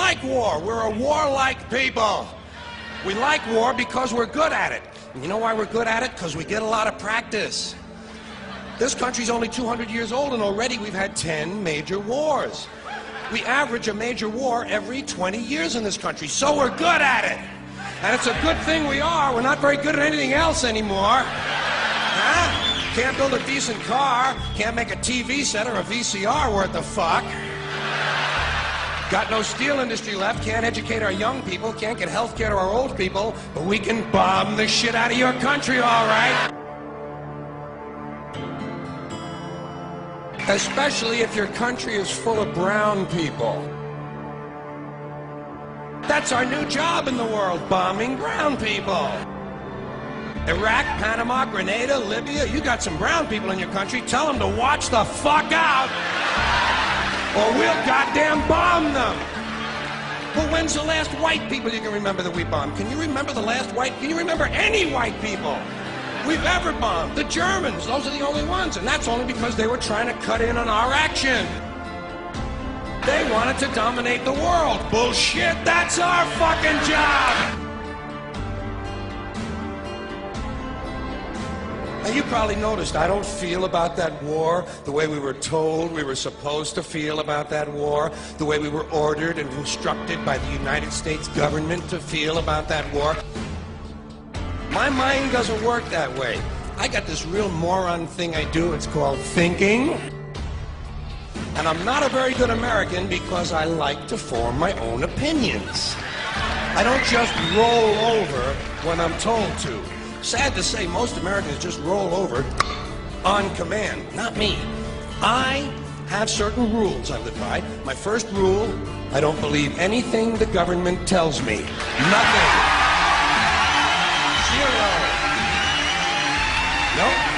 like war. We're a warlike people. We like war because we're good at it. And you know why we're good at it? Because we get a lot of practice. This country's only 200 years old, and already we've had 10 major wars. We average a major war every 20 years in this country, so we're good at it. And it's a good thing we are. We're not very good at anything else anymore. Huh? Can't build a decent car, can't make a TV set or a VCR worth the fuck. Got no steel industry left, can't educate our young people, can't get health care to our old people, but we can bomb the shit out of your country, all right? Especially if your country is full of brown people. That's our new job in the world, bombing brown people. Iraq, Panama, Grenada, Libya, you got some brown people in your country, tell them to watch the fuck out, or we'll goddamn bomb them. But when's the last white people you can remember that we bombed? Can you remember the last white, can you remember any white people we've ever bombed? The Germans, those are the only ones, and that's only because they were trying to cut in on our action. They wanted to dominate the world. Bullshit, that's our fucking job. Now, you probably noticed I don't feel about that war the way we were told we were supposed to feel about that war, the way we were ordered and instructed by the United States government to feel about that war. My mind doesn't work that way. I got this real moron thing I do, it's called thinking. And I'm not a very good American because I like to form my own opinions. I don't just roll over when I'm told to. Sad to say, most Americans just roll over on command. Not me. I have certain rules I live by. My first rule, I don't believe anything the government tells me. Nothing. Zero. Nope.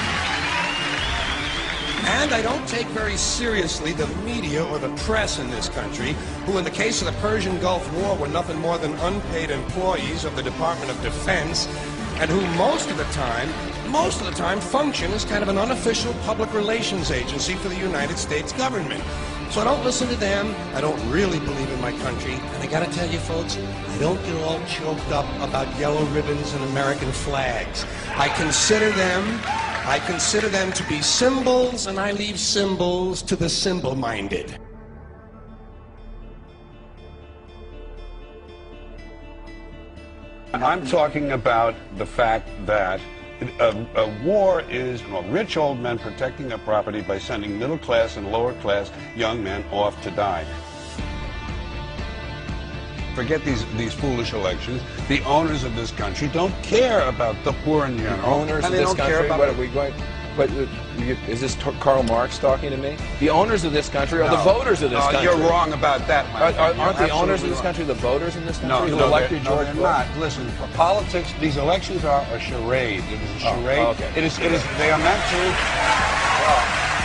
And I don't take very seriously the media or the press in this country, who in the case of the Persian Gulf War were nothing more than unpaid employees of the Department of Defense, and who most of the time function as kind of an unofficial public relations agency for the United States government. So I don't listen to them, I don't really believe in my country, and I gotta tell you folks, I don't get all choked up about yellow ribbons and American flags. I consider them to be symbols, and I leave symbols to the symbol-minded. I'm talking about the fact that a war is rich old men protecting their property by sending middle class and lower class young men off to die. Forget these foolish elections. The owners of this country don't care about the poor in general. The owners of this country, what are we going? But is this Karl Marx talking to me? The owners of this country are the voters of this country. You're wrong about that, my friend. Aren't the owners of this country the voters in this country who elected George Bush? No, they're not. Listen, for politics, these elections are a charade. It is a charade. Oh, okay. They are meant to. Well,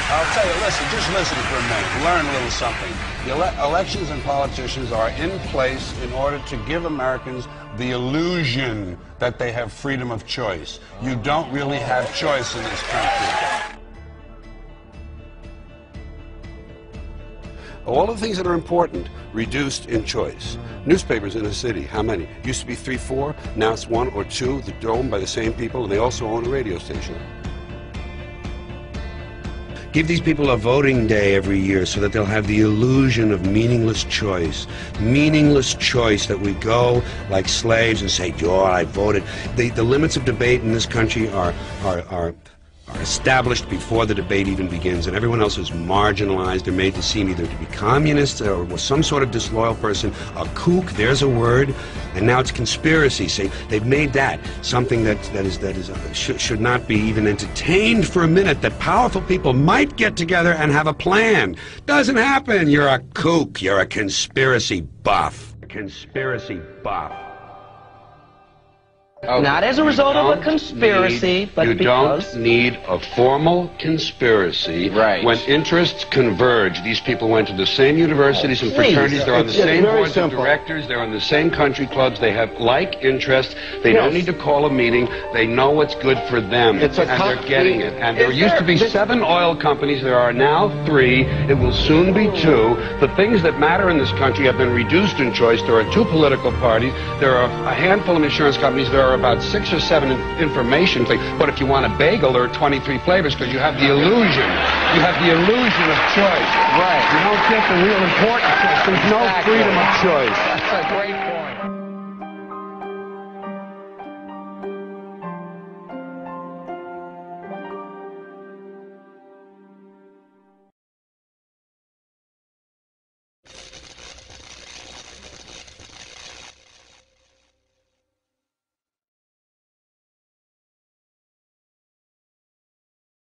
I'll tell you, just listen for a minute. Learn a little something. The elections and politicians are in place in order to give Americans the illusion that they have freedom of choice. You don't really have choice in this country. All the things that are important reduced in choice. Newspapers in a city, how many? Used to be 3, 4, now it's 1 or 2. They're owned by the same people, and they also own a radio station. Give these people a voting day every year so that they'll have the illusion of meaningless choice. Meaningless choice that we go like slaves and say, oh, I voted. The limits of debate in this country are established before the debate even begins, and everyone else is marginalized. They're made to seem either to be communists or some sort of disloyal person. A kook, there's a word, and now it's conspiracy. See, they've made that something that should not be even entertained for a minute, that powerful people might get together and have a plan. Doesn't happen. You're a kook. You're a conspiracy buff. Conspiracy buff. Not as a result of a conspiracy, but because... You don't need a formal conspiracy. Right. When interests converge, these people went to the same universities and fraternities, they're on the same boards of directors, they're on the same country clubs, they have like interests, they don't need to call a meeting, they know what's good for them, and they're getting it. And there used to be 7 oil companies, there are now 3, it will soon be 2. The things that matter in this country have been reduced in choice. There are 2 political parties, there are a handful of insurance companies, there are about 6 or 7 information things. But if you want a bagel, there are 23 flavors because you have the illusion. You have the illusion of choice. Right. You don't get the real important choice. There's no freedom of choice. That's a great